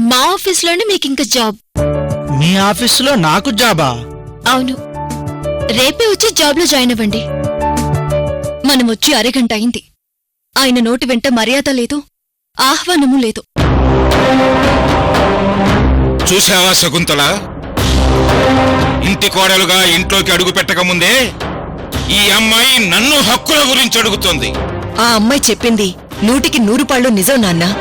మా ఆఫీస్లోనే మీకింక జాబ్. మీ ఆఫీసులో నాకు జాబా? అవును, రేపే వచ్చి జాబ్లో జాయిన్ అవ్వండి. మనం వచ్చి అరగంట అయింది. ఆయన నోటి వెంట మర్యాద లేదు, ఆహ్వానము లేదు. చూశావా శకుంతల, ఇంటి కోడలుగా ఇంట్లోకి అడుగు పెట్టకముందే ఈ అమ్మాయి నన్ను హక్కుల గురించి అడుగుతోంది. ఆ అమ్మాయి చెప్పింది 100కి 100 పాళ్ళు నిజం నాన్నా.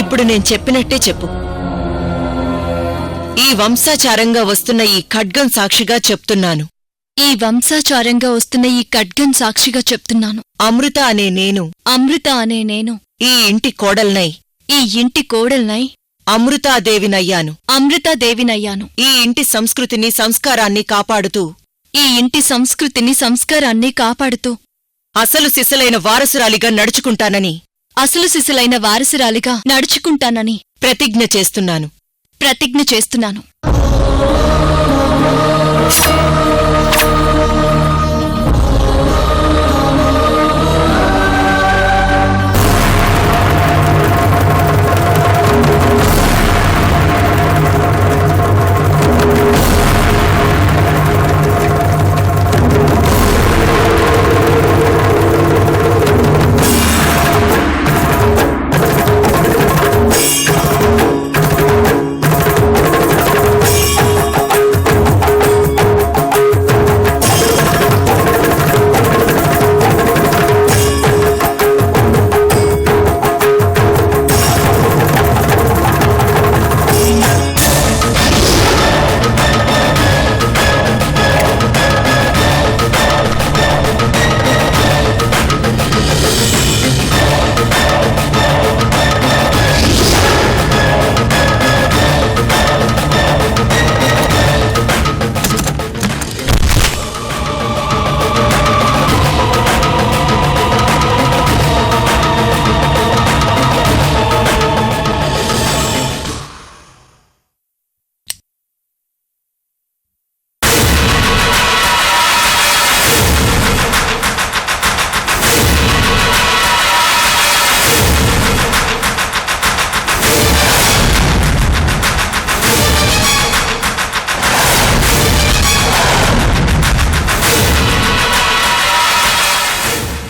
ఇప్పుడు నేను చెప్పినట్టే చెప్పు. ఈ వంశాచారంగా వస్తున్న ఈ ఖడ్గం సాక్షిగా చెప్తున్నాను. ఈ వంశాచారంగా వస్తున్న ఈ ఖడ్గం సాక్షిగా చెప్తున్నాను. అమృత అనే నేను ఈ ఇంటి కోడల్నై అమృతాదేవినయ్యాను. ఈ ఇంటి సంస్కృతిని సంస్కారాన్ని కాపాడుతూ అసలు సిసలైన వారసురాలిగా నడుచుకుంటానని ప్రతిజ్ఞ చేస్తున్నాను.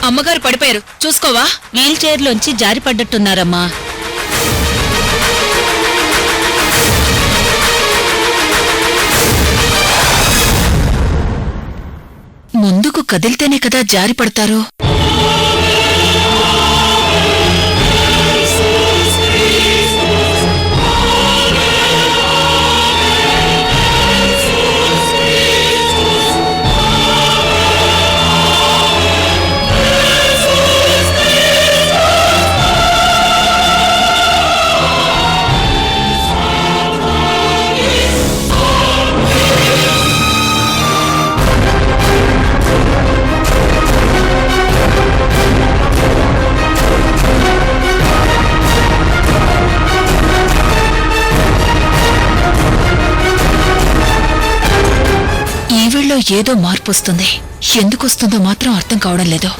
అమ్మగారు పడిపోయారు, చూసుకోవా? వీల్ చైర్లోంచి జారిపడ్డట్టున్నారమ్మా. ముందుకు కదిలితేనే కదా జారిపడతారు. ఏదో మార్పు వస్తుంది. ఎందుకొస్తుందో మాత్రం అర్థం కావడం లేదు.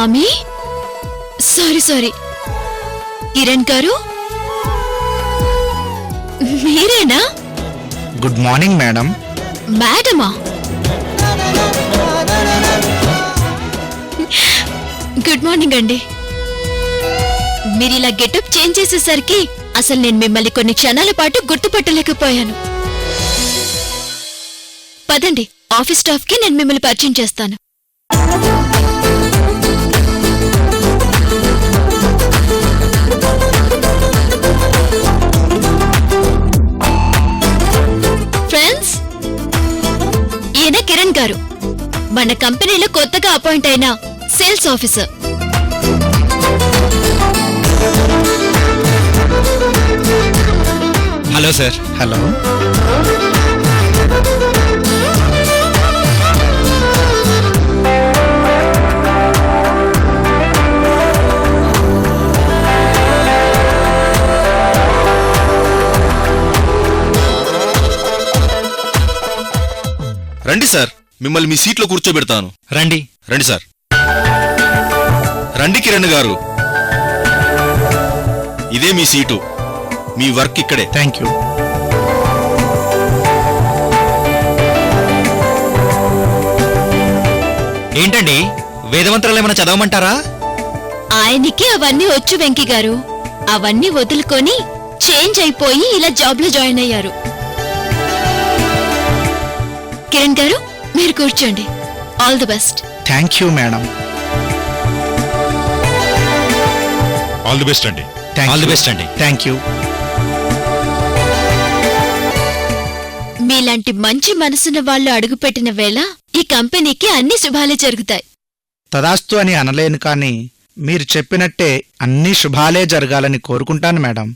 స్వామి సారీ సారీ కిరణ్ గారు మీరేనా? Good morning madam. మేడమా? గుడ్ మార్నింగ్ అండి. మీరు ఇలా గెటప్ చేంజ్ చేసేసరికి అసలు నేను మిమ్మల్ని కొన్ని క్షణాల పాటు గుర్తుపట్టలేకపోయాను. పదండి, ఆఫీస్ స్టాఫ్ కి నేను మిమ్మల్ని పరిచయం చేస్తాను. ఫ్రెండ్స్, ఈయన కిరణ్ గారు, మన కంపెనీలో కొత్తగా అపాయింట్ అయిన sales officer. Hello sir. Hello. రండి సార్, మిమ్మల్ని మీ సీట్లో కూర్చోబెడతాను. రండి. రండి సార్. రండి కిరణ్ గారు, ఇదే మీ సీటు. మీ వర్క్ ఇక్కడే. Thank you. ఏంటండి, వేదమంత్రాలు ఏమైనా చదవమంటారా? ఆయనకి అవన్నీ వచ్చు వెంకీ గారు. అవన్నీ వదులుకొని చేంజ్ అయిపోయి ఇలా జాబ్ లో జాయిన్ అయ్యారు. కిరణ్ గారు, మీరు కూర్చోండి. All the best. Thank you madam. All the best అండి. All the బెస్ట్ అండి. Thank you. మీలాంటి మంచి మనసున్న వాళ్ళు అడుగుపెట్టిన వేళ ఈ కంపెనీకి అన్ని శుభాలే జరుగుతాయి. తదాస్తు అని అనలేను కానీ మీరు చెప్పినట్టే అన్ని శుభాలే జరగాలని కోరుకుంటాను మేడం.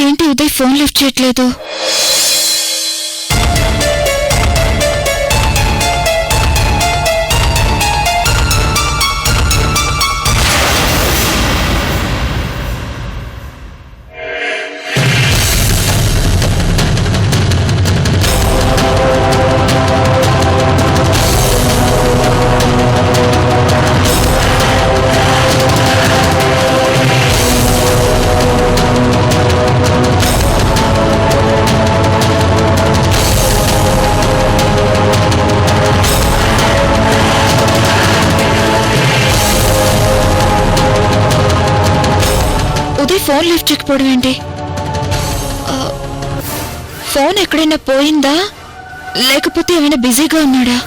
ఏంటి ఉదయ్ ఫోన్ లిఫ్ట్ చేయట్లేదు? ఫోన్ లిఫ్ట్ చేయకపోవడం ఏంటి? ఫోన్ ఎక్కడైనా పోయిందా, లేకపోతే ఏమైనా బిజీగా ఉన్నాడా?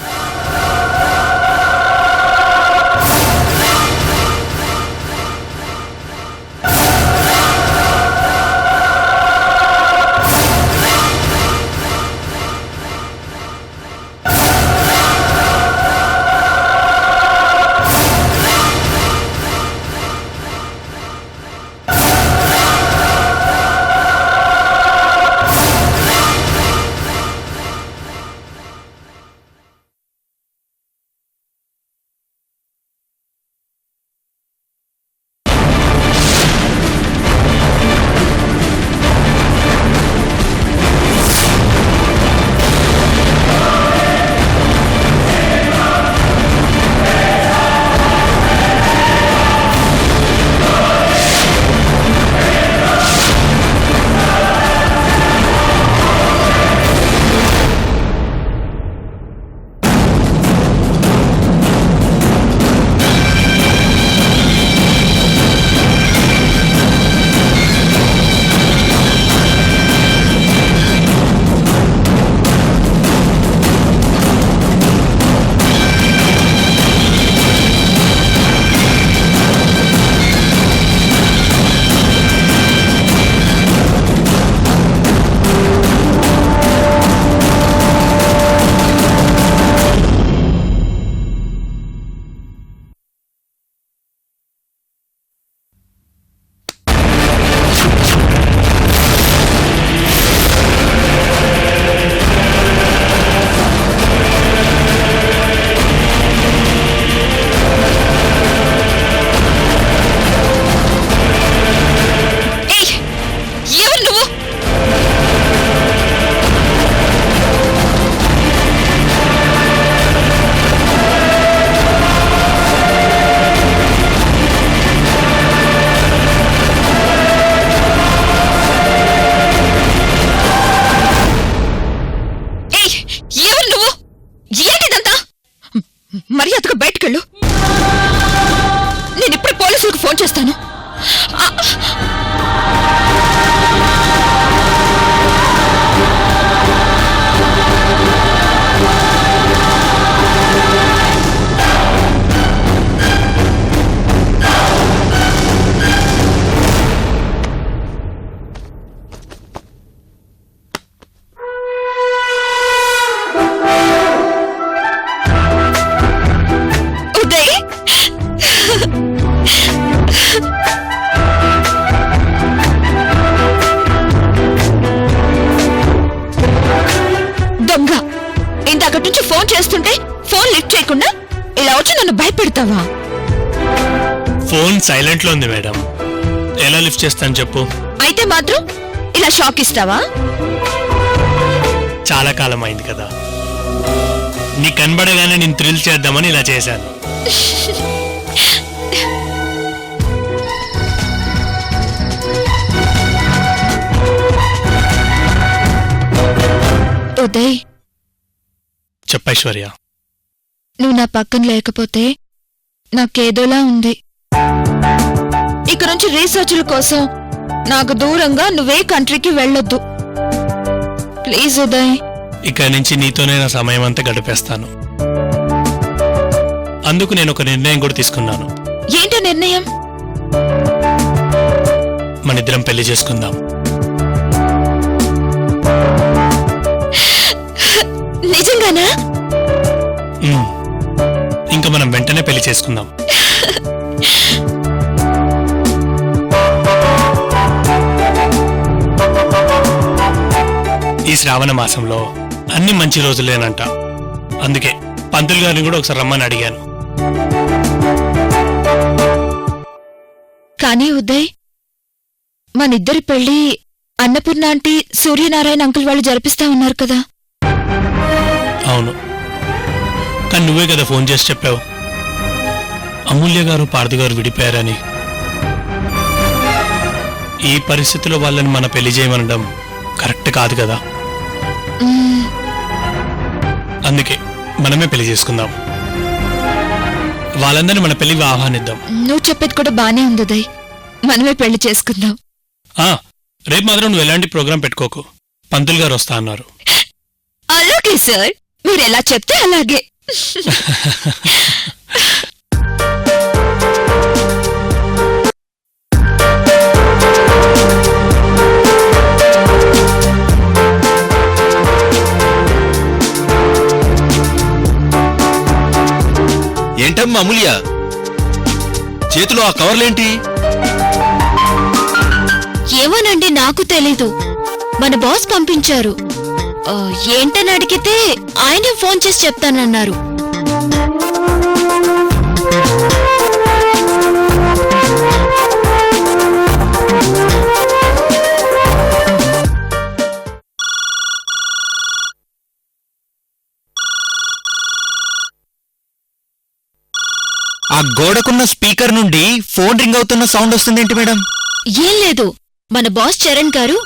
ఫోన్ చేస్తాను. ఉదయ్, దొంగ, ఇంతకటి నుంచి ఫోన్ చేస్తుంటే ఫోన్ లిఫ్ట్ చేయకుండా ఇలా వచ్చి నన్ను భయపెడతావా? ఫోన్ సైలెంట్ లో ఉంది మేడం, ఎలా లిఫ్ట్ చేస్తాను చెప్పు. అయితే మాత్రం ఇలా షాక్ ఇస్తావా? చాలా కాలం అయింది కదా, నీ కనబడగానే నేను థ్రిల్ చేద్దామని ఇలా చేశాను. ఉదయ్, చెప్పైశ్వర్య. నువ్వు నా పక్కన లేకపోతే నాకేదోలా ఉంది. ఇక నుంచి రీసెర్చ్ల కోసం నాకు దూరంగా నువ్వే కంట్రీకి వెళ్ళొద్దు ప్లీజ్ ఉదయ్. ఇక్కడి నుంచి నీతోనే నా సమయం అంతా గడిపేస్తాను. అందుకు నేను ఒక నిర్ణయం కూడా తీసుకున్నాను. ఏంటో నిర్ణయం? మనిద్దరం పెళ్లి చేసుకుందాం. నిజంగానా? ఇంకా మనం వెంటనే పెళ్లి చేసుకుందాం. ఈ శ్రావణ మాసంలో అన్ని మంచి రోజులేనంట. అందుకే పంతులు గారిని కూడా ఒకసారి రమ్మని అడిగాను. కానీ ఉదయ్, మనిద్దరి పెళ్లి అన్నపూర్ణ ఆంటీ, సూర్యనారాయణ అంకుల్ వాళ్ళు జరిపిస్తా ఉన్నారు కదా? అవును, కానీ నువ్వే కదా ఫోన్ చేసి చెప్పావు అమూల్య గారు పార్థి గారు విడిపోయారని. ఈ పరిస్థితిలో వాళ్ళని మన పెళ్లి చేయమనడం కరెక్ట్ కాదు కదా. అందుకే మనమే పెళ్లి చేసుకుందాం. వాళ్ళందరినీ మన పెళ్లికి ఆహ్వానిద్దాం. నువ్వు చెప్పేది కూడా బానే ఉంది ఉదయ్, మనమే పెళ్లి చేసుకుందాం. రేపు మాత్రం నువ్వు ఎలాంటి ప్రోగ్రాం పెట్టుకోకు, పంతులు గారు వస్తా అన్నారు. అలాగే సార్, మీరు ఎలా చెప్తే అలాగే. ఏంటమ్మా అమూల్య, చేతిలో ఆ కవర్లేంటి? ఏమోనండి, నాకు తెలీదు. మన బాస్ పంపించారు. ఏంటని అడిగితే ఆయనే ఫోన్ చేసి చెప్తానన్నారు. ఆ గోడకున్న స్పీకర్ నుండి ఫోన్ రింగ్ అవుతున్న సౌండ్ వస్తుందేంటి మేడం? ఏం లేదు, మన బాస్ చరణ్ గారు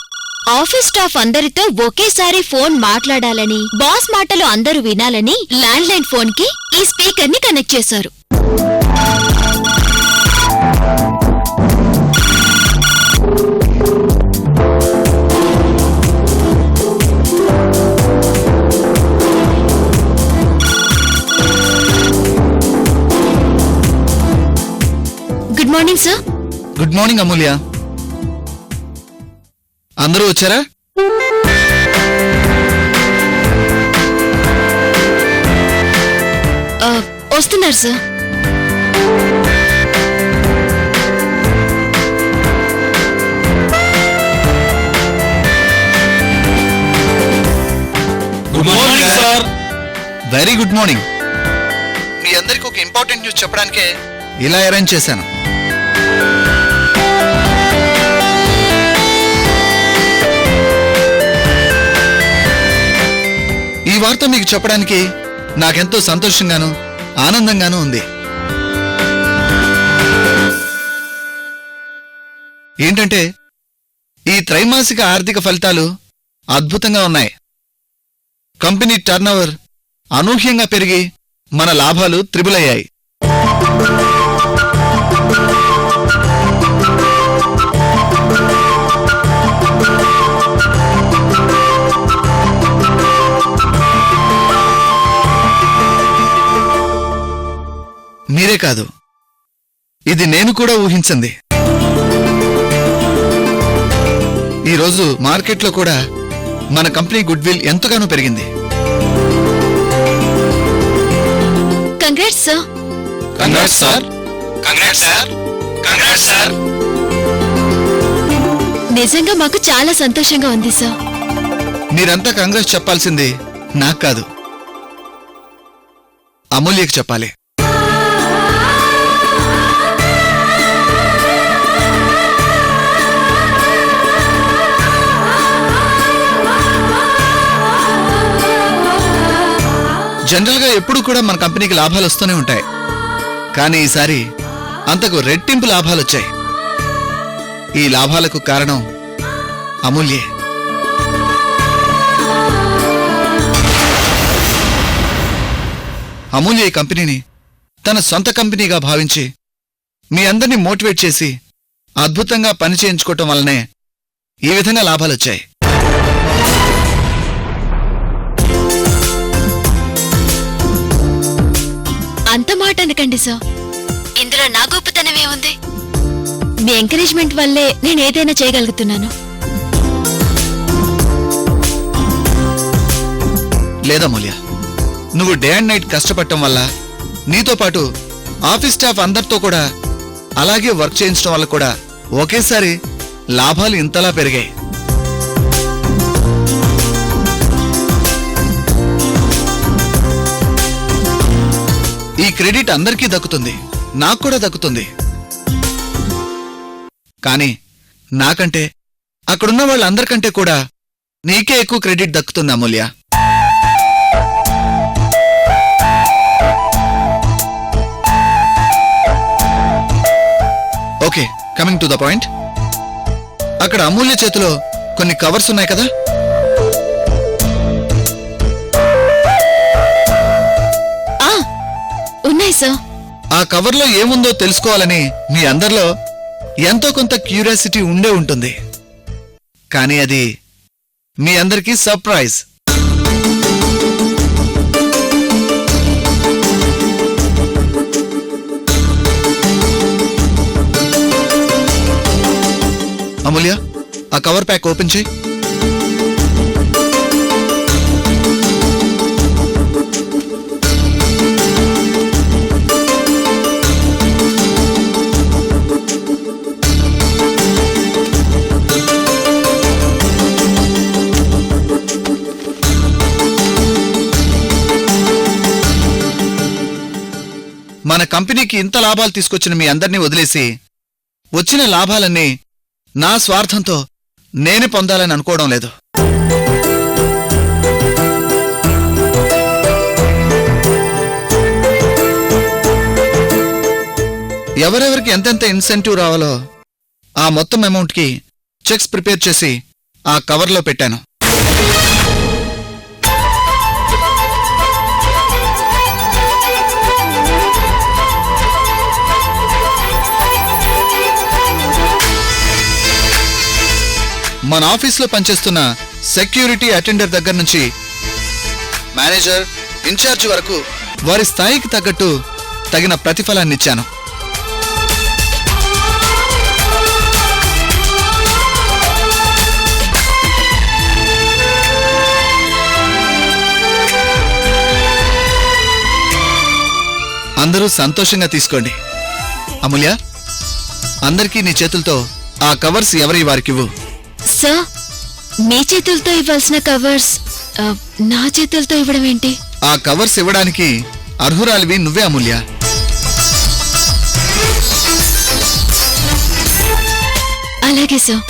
ఆఫీస్ స్టాఫ్ అందరితో ఒకేసారి ఫోన్ మాట్లాడాలని, బాస్ మాటలు అందరూ వినాలని ల్యాండ్లైన్ ఫోన్ కి ఈ స్పీకర్ ని కనెక్ట్ చేశారు. Good morning sir. Good morning Amulya. అందరూ వచ్చారా? వస్తున్నారు sir. Good morning sir. Very good morning. మీ అందరికి ఒక ఇంపార్టెంట్ న్యూస్ చెప్పడానికే ఇలా అరేంజ్ చేశాను. ఈ వార్త మీకు చెప్పడానికి నాకెంతో సంతోషంగాను ఆనందంగానూ ఉంది. ఏంటంటే ఈ త్రైమాసిక ఆర్థిక ఫలితాలు అద్భుతంగా ఉన్నాయి. కంపెనీ టర్నోవర్ అనూహ్యంగా పెరిగి మన లాభాలు త్రిబుల్ అయ్యాయి. మీరే కాదు, ఇది నేను కూడా ఊహించింది. ఈరోజు మార్కెట్లో కూడా మన కంపెనీ గుడ్ విల్ ఎంతగానో పెరిగింది. Congrats sir. Congrats sir. Congrats sir. Congrats sir. నిజంగా మాకు చాలా సంతోషంగా ఉంది సార్. మీరంతా కాంగ్రెస్ చెప్పాల్సింది నాకు కాదు, అమూల్యకి చెప్పాలి. జనరల్గా ఎప్పుడు కూడా మన కంపెనీకి లాభాలు వస్తూనే ఉంటాయి, కానీ ఈసారి అంతకు రెట్టింపు లాభాలొచ్చాయి. ఈ లాభాలకు కారణం అమూల్యే. అమూల్య ఈ కంపెనీని తన సొంత కంపెనీగా భావించి మీ అందరినీ మోటివేట్ చేసి అద్భుతంగా పని చేయించుకోవటం వల్లనే ఈ విధంగా లాభాలొచ్చాయి. అంత మాట అనకండి సార్. ఇందులో నా గొప్పతనమే ఉంది. మీ ఎంకరేజ్మెంట్ వల్లే నేను ఏదైనా చేయగలుగుతున్నాను. లేదమూల్య, నువ్వు డే అండ్ నైట్ కష్టపడటం వల్ల, నీతో పాటు ఆఫీస్ స్టాఫ్ అందరితో కూడా అలాగే వర్క్ చేయించడం వల్ల కూడా ఒకేసారి లాభాలు ఇంతలా పెరిగాయి. ఈ క్రెడిట్ అందరికీ దక్కుతుంది, నాకు కూడా దక్కుతుంది. కానీ నాకంటే, అక్కడున్న వాళ్ళందరికంటే కూడా నీకే ఎక్కువ క్రెడిట్ దక్కుతుంది Amulya. Okay, coming to the point. అక్కడ అమూల్య చేతిలో కొన్ని కవర్స్ ఉన్నాయి కదా? ఉన్నాయి సార్. ఆ కవర్లో ఏముందో తెలుసుకోవాలని మీ అందరిలో ఎంతో కొంత క్యూరియాసిటీ ఉండే ఉంటుంది, కానీ అది మీ అందరికీ సర్ప్రైజ్. అమూల్య, ఆ కవర్ ప్యాక్ ఓపెన్ చేయి. మన కంపెనీకి ఇంత లాభాలు తీసుకొచ్చిన మీ అందరినీ వదిలేసి వచ్చిన లాభాలన్నీ నా స్వార్థంతో నేనే పొందాలని అనుకోవడం లేదు. ఎవరెవరికి ఎంతెంత ఇన్సెంటివ్ రావాలో ఆ మొత్తం అమౌంట్కి చెక్స్ ప్రిపేర్ చేసి ఆ కవర్లో పెట్టాను. మన ఆఫీస్లో పనిచేస్తున్న సెక్యూరిటీ అటెండర్ దగ్గర నుంచి మేనేజర్, ఇన్ఛార్జ్ వరకు వారి స్థాయికి తగ్గట్టు తగిన ప్రతిఫలాన్నిచ్చాను. అందరూ సంతోషంగా తీసుకోండి. అమూల్య, అందరికీ నీ చేతులతో ఆ కవర్స్ ఎవరి వారికివ్వు. సార్, మీ చేతులతో ఇవ్వాల్సిన కవర్స్ నా చేతులతో ఇవ్వడం ఏంటి? ఆ కవర్స్ ఇవ్వడానికి అర్హురాలివి నువ్వే అమూల్య. అలాగే సార్.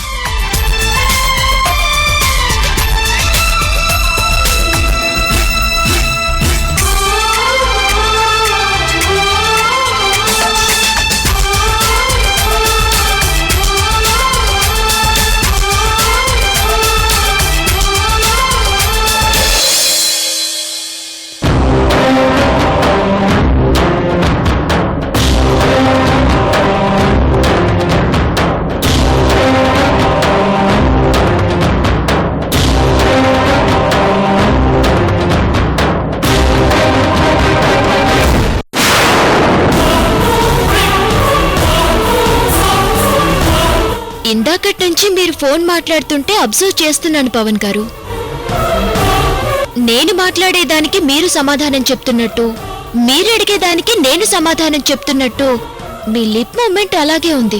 ఫోన్ మాట్లాడుతుంటే అబ్జర్వ్ చేస్తున్నాను పవన్ గారు. నేను మాట్లాడేదానికి మీరు సమాధానం చెప్తున్నట్టు, మీరు అడిగేదానికి నేను సమాధానం చెప్తున్నట్టు మీ లిప్ మూమెంట్ అలాగే ఉంది.